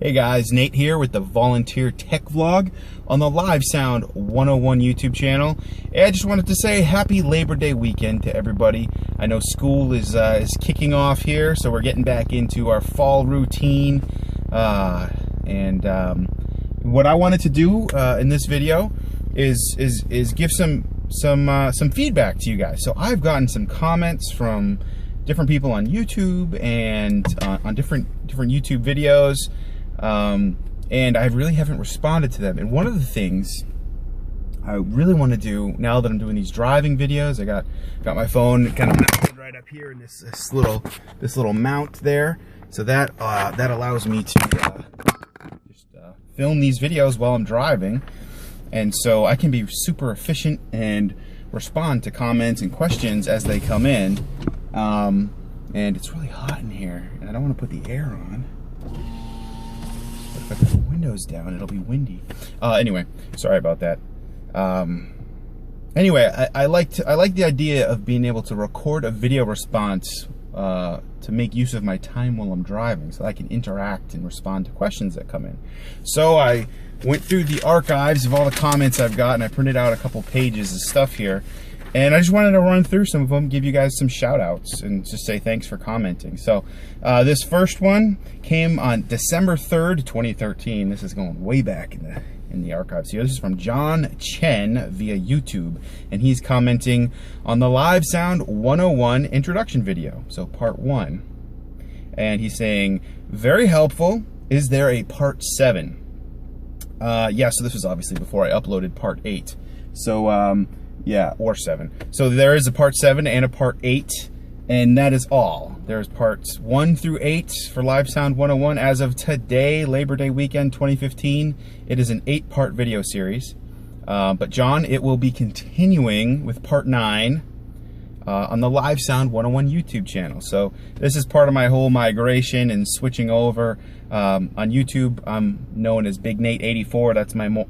Hey guys, Nate here with the Volunteer Tech Vlog on the Live Sound 101 YouTube channel. And I just wanted to say happy Labor Day weekend to everybody. I know school is kicking off here, so we're getting back into our fall routine. What I wanted to do in this video is give some feedback to you guys. So I've gotten some comments from different people on YouTube and on different YouTube videos. And I really haven't responded to them. And one of the things I really want to do now that I'm doing these driving videos, I got my phone kind of mounted right up here in this little mount there. So that allows me to just film these videos while I'm driving, and so I can be super efficient and respond to comments and questions as they come in. And it's really hot in here, and I don't want to put the air on. If I put the windows down, it'll be windy. Anyway, sorry about that. Anyway, I like the idea of being able to record a video response to make use of my time while I'm driving, so I can interact and respond to questions that come in. So I went through the archives of all the comments I've got, and I printed out a couple pages of stuff here. And I just wanted to run through some of them, give you guys some shout outs, and just say thanks for commenting. So this first one came on December 3rd, 2013. This is going way back in the archives here. This is from John Chen via YouTube, and he's commenting on the Live Sound 101 introduction video, so part 1. And he's saying, very helpful. Is there a part 7? Yeah, so this was obviously before I uploaded part 8. So, yeah, or 7. So there is a part 7 and a part 8, and that is all. There's parts 1 through 8 for Live Sound 101. As of today, Labor Day weekend 2015, it is an 8-part video series. But John, it will be continuing with part 9 on the Live Sound 101 YouTube channel. So this is part of my whole migration and switching over. On YouTube, I'm known as Big Nate 84. That's my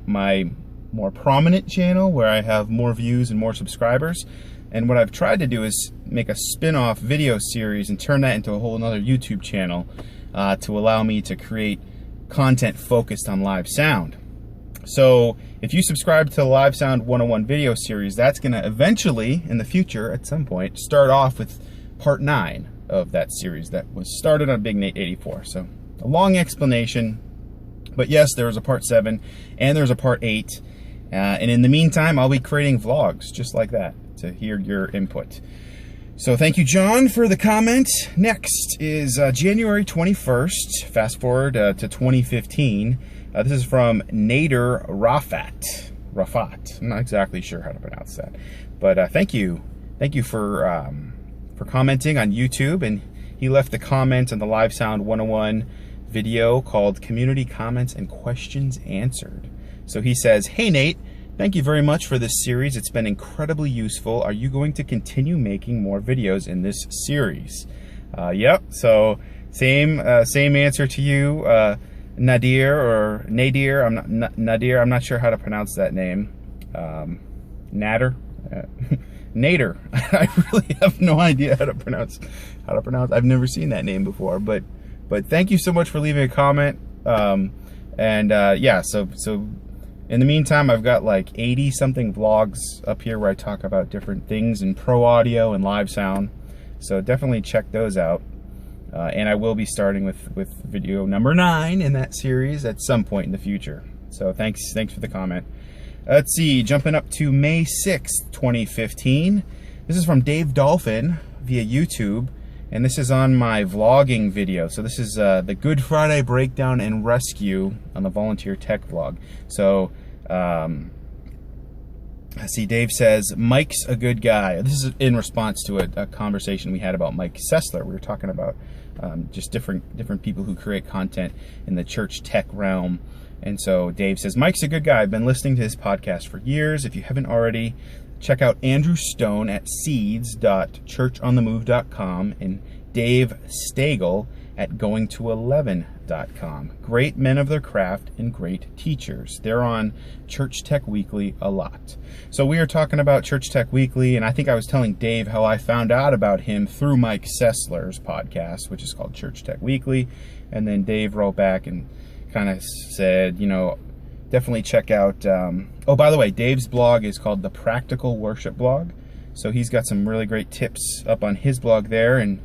more prominent channel where I have more views and more subscribers. And what I've tried to do is make a spin-off video series and turn that into a whole another YouTube channel to allow me to create content focused on Live Sound. So if you subscribe to the Live Sound 101 video series, that's going to eventually, in the future, at some point, start off with part 9 of that series that was started on Big Nate 84. So a long explanation, but yes, there was a part 7 and there's a part 8. And in the meantime, I'll be creating vlogs just like that to hear your input. So thank you, John, for the comment. Next is January 21st. Fast forward to 2015. This is from Nader Raafat. I'm not exactly sure how to pronounce that, but thank you for commenting on YouTube. And he left a comment on the Live Sound 101 video called Community Comments and Questions Answered. So he says, hey Nate, thank you very much for this series. It's been incredibly useful. Are you going to continue making more videos in this series? Yep, so same answer to you, Nadir or Nadir. Nadir, I'm not sure how to pronounce that name. Nader? Nader. I really have no idea how to pronounce. I've never seen that name before, but thank you so much for leaving a comment. Yeah, so in the meantime, I've got like 80 something vlogs up here where I talk about different things in pro audio and Live Sound. So definitely check those out. And I will be starting with video number 9 in that series at some point in the future. So thanks for the comment. Let's see, jumping up to May 6th, 2015. This is from Dolphin via YouTube. And this is on my vlogging video. So this is the Good Friday breakdown and rescue on the Volunteer Tech Vlog. So, I see Dave says, Mike's a good guy. This is in response to a conversation we had about Mike Sessler. We were talking about just different people who create content in the church tech realm. And so Dave says, Mike's a good guy. I've been listening to his podcast for years. If you haven't already, check out Andrew Stone at seeds.churchonthemove.com and Dave Stagel at goingto11.com. Great men of their craft and great teachers. They're on Church Tech Weekly a lot. So we are talking about Church Tech Weekly, and I think I was telling Dave how I found out about him through Mike Sessler's podcast, which is called Church Tech Weekly. And then Dave wrote back and kind of said, you know, definitely check out, oh, by the way, Dave's blog is called The Practical Worship Blog. So he's got some really great tips up on his blog there. And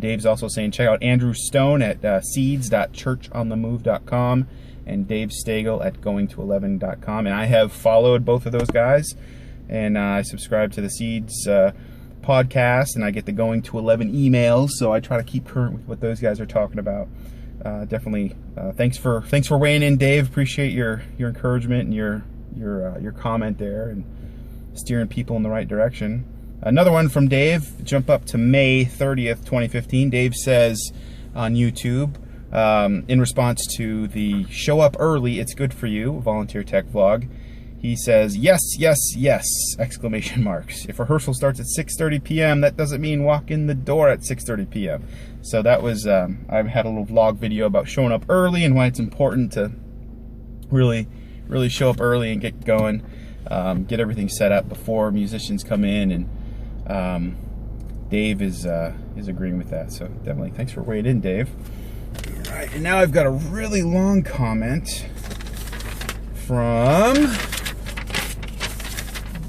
Dave's also saying check out Andrew Stone at seeds.churchonthemove.com and Dave Stagel at goingto11.com. And I have followed both of those guys, and I subscribe to the Seeds podcast, and I get the Going to 11 emails, so I try to keep current with what those guys are talking about. Definitely, thanks for weighing in, Dave. Appreciate your encouragement and your comment there, and steering people in the right direction. Another one from Dave. Jump up to May 30th, 2015. Dave says on YouTube, in response to the "Show Up Early, It's Good for You" volunteer tech vlog, he says, "Yes, yes, yes!" exclamation marks. If rehearsal starts at 6:30 p.m., that doesn't mean walk in the door at 6:30 p.m. So that was, I've had a little vlog video about showing up early and why it's important to really show up early and get going, get everything set up before musicians come in, and Dave is agreeing with that. So definitely, thanks for weighing in, Dave. All right, and now I've got a really long comment from,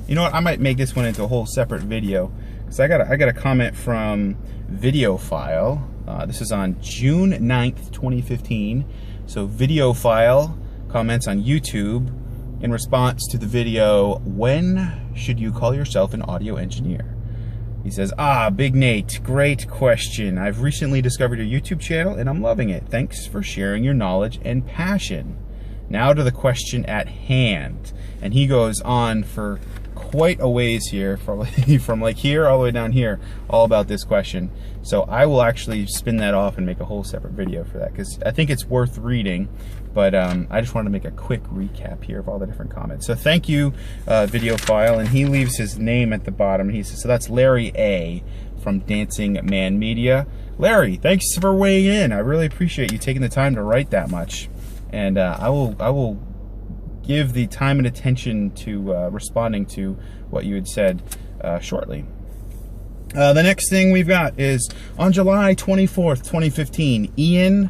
you know what, I might make this one into a whole separate video, because I got a comment from Videophile. This is on June 9th, 2015. So Videophile comments on YouTube in response to the video, "When should you call yourself an audio engineer?" He says, Big Nate, great question. I've recently discovered your YouTube channel and I'm loving it. Thanks for sharing your knowledge and passion. Now to the question at hand. And he goes on for quite a ways here, from like here all the way down here, all about this question. So I will actually spin that off and make a whole separate video for that, because I think it's worth reading. But I just wanted to make a quick recap here of all the different comments. So thank you, Videophile, and he leaves his name at the bottom. He says, so that's Larry A. from Dancing Man Media. Larry, thanks for weighing in. I really appreciate you taking the time to write that much. And I will give the time and attention to responding to what you had said shortly. The next thing we've got is on July 24th, 2015, Ian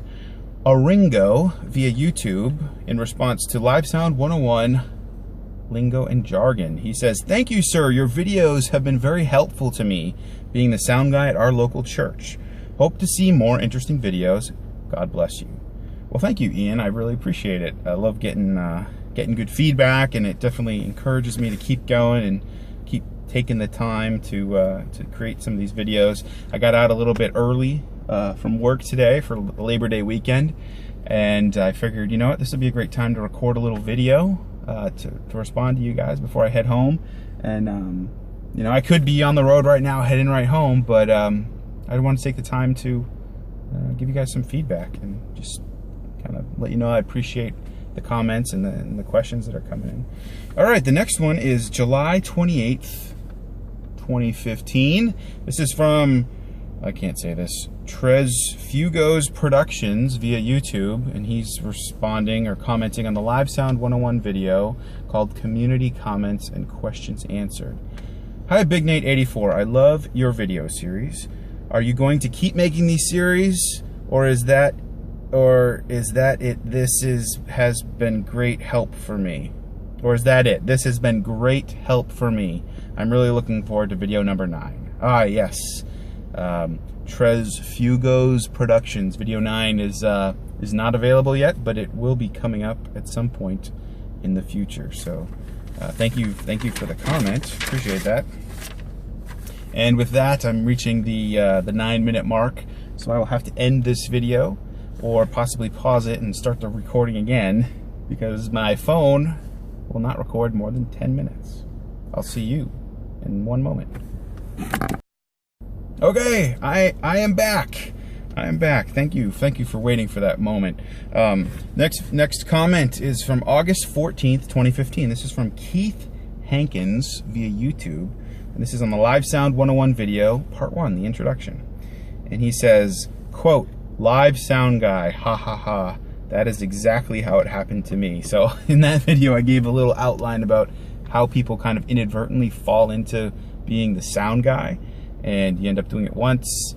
Aringo via YouTube in response to Live Sound 101 lingo and jargon. He says, "Thank you, sir. Your videos have been very helpful to me, being the sound guy at our local church. Hope to see more interesting videos. God bless you." Well, thank you, Ian. I really appreciate it. I love getting good feedback, and it definitely encourages me to keep going and keep taking the time to create some of these videos. I got out a little bit early from work today for the Labor Day weekend, and I figured, you know what, this would be a great time to record a little video to respond to you guys before I head home. And you know, I could be on the road right now heading right home, but I want to take the time to give you guys some feedback and just kind of let you know I appreciate the comments and the questions that are coming in. All right, the next one is July 28th, 2015. This is from, I can't say this, Tresfuegoz Productions via YouTube, and he's responding or commenting on the Live Sound 101 video called Community Comments and Questions Answered. Hi, Big Nate 84. I love your video series. Are you going to keep making these series, or is that it? Has been great help for me. Or is that it? This has been great help for me. I'm really looking forward to video number 9. Ah, yes. Tresfuegoz Productions. Video 9 is not available yet, but it will be coming up at some point in the future. So thank you for the comment. Appreciate that. And with that, I'm reaching the 9-minute mark, so I will have to end this video, or possibly pause it and start the recording again, because my phone will not record more than 10 minutes. I'll see you in one moment. Okay, I am back. I am back. Thank you for waiting for that moment. Next comment is from August 14th, 2015. This is from Keith Hankins via YouTube, and this is on the Live Sound 101 video, part 1, the introduction. And he says, quote, "Live sound guy, ha ha ha. That is exactly how it happened to me." So in that video, I gave a little outline about how people kind of inadvertently fall into being the sound guy, and you end up doing it once,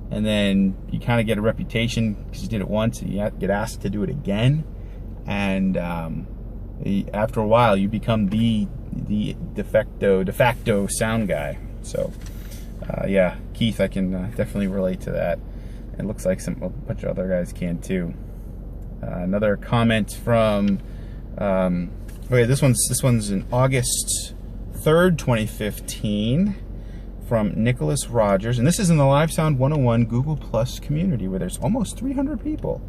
and then you kind of get a reputation because you did it once, and you get asked to do it again. And after a while, you become the de facto sound guy. So yeah, Keith, I can definitely relate to that. It looks like a bunch of other guys can too. Another comment from okay, this one's in August 3rd, 2015, from Nicholas Rogers, and this is in the Live Sound 101 Google Plus community, where there's almost 300 people.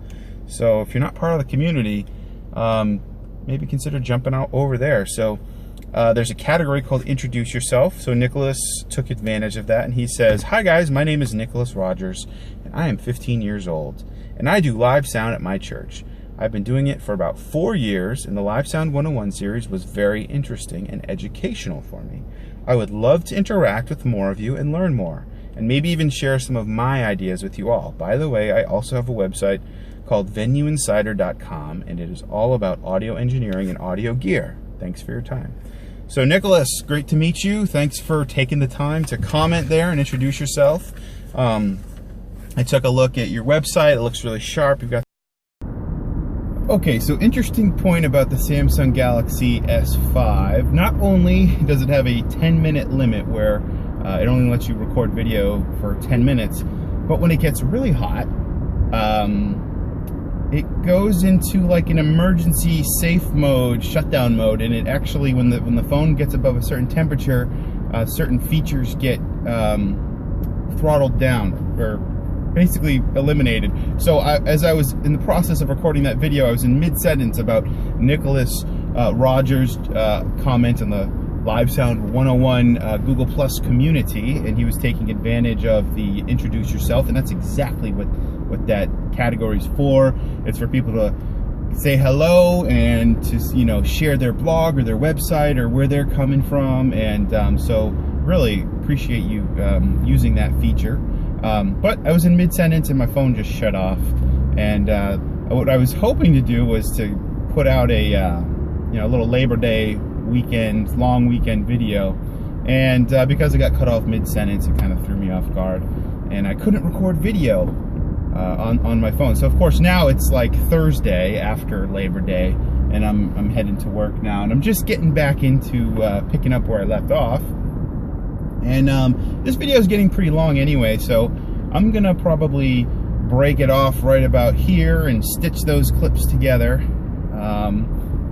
So if you're not part of the community, maybe consider jumping out over there. So there's a category called Introduce Yourself. So Nicholas took advantage of that, and he says, "Hi guys, my name is Nicholas Rogers, and I am 15 years old, and I do live sound at my church. I've been doing it for about 4 years, and the Live Sound 101 series was very interesting and educational for me. I would love to interact with more of you and learn more, and maybe even share some of my ideas with you all. By the way, I also have a website called venueinsider.com, and it is all about audio engineering and audio gear. Thanks for your time." So Nicholas, great to meet you. Thanks for taking the time to comment there and introduce yourself. I took a look at your website. It looks really sharp. You've got Okay, so interesting point about the Samsung Galaxy S5. Not only does it have a 10-minute limit where it only lets you record video for 10 minutes, but when it gets really hot, it goes into like an emergency safe mode, shutdown mode, and it actually, when the phone gets above a certain temperature, certain features get throttled down, or basically eliminated. So as I was in the process of recording that video, I was in mid-sentence about Nicholas Rogers' comment on the Live Sound 101 Google Plus community, and he was taking advantage of the Introduce Yourself, and that's exactly what that category is for. It's for people to say hello and to, you know, share their blog or their website or where they're coming from, and so really appreciate you using that feature. But I was in mid-sentence and my phone just shut off, and what I was hoping to do was to put out a you know, a little Labor Day weekend, long weekend video, and because I got cut off mid-sentence, it kind of threw me off guard, and I couldn't record video on my phone. So of course now it's like Thursday after Labor Day, and I'm heading to work now, and I'm just getting back into picking up where I left off. And this video is getting pretty long anyway, so I'm gonna probably break it off right about here and stitch those clips together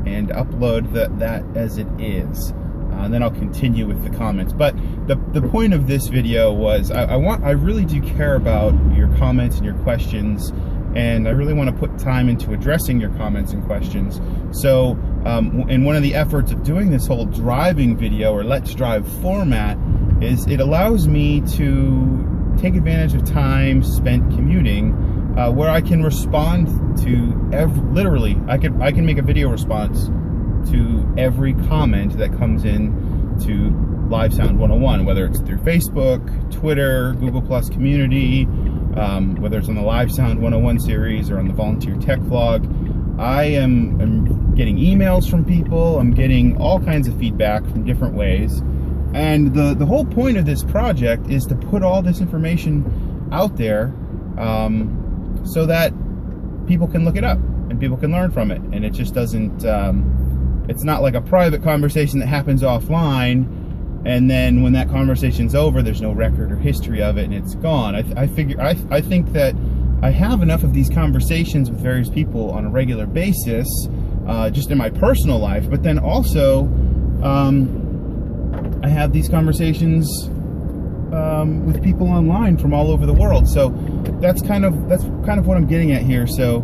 and upload that as it is. And then I'll continue with the comments. But the point of this video was I really do care about your comments and your questions, and I really want to put time into addressing your comments and questions. So and one of the efforts of doing this whole driving video, or Let's Drive format, is it allows me to take advantage of time spent commuting, where I can respond to literally, I can make a video response to every comment that comes in to Live Sound 101, whether it's through Facebook, Twitter, Google Plus community, whether it's on the Live Sound 101 series or on the Volunteer Tech Vlog. I'm getting emails from people. I'm getting all kinds of feedback from different ways. And the whole point of this project is to put all this information out there so that people can look it up and people can learn from it. And it just doesn't, it's not like a private conversation that happens offline, and then when that conversation's over, there's no record or history of it and it's gone. I think that I have enough of these conversations with various people on a regular basis, just in my personal life, but then also I have these conversations with people online from all over the world. So that's kind of what I'm getting at here. So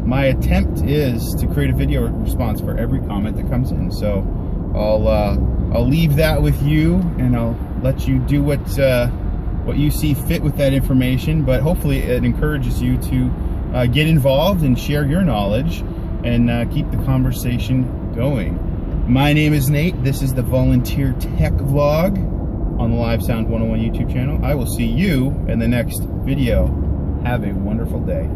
my attempt is to create a video response for every comment that comes in. So I'll leave that with you, and I'll let you do what you see fit with that information. But hopefully it encourages you to get involved and share your knowledge and keep the conversation going. My name is Nate. This is the Volunteer Tech Vlog on the Live Sound 101 YouTube channel. I will see you in the next video. Have a wonderful day.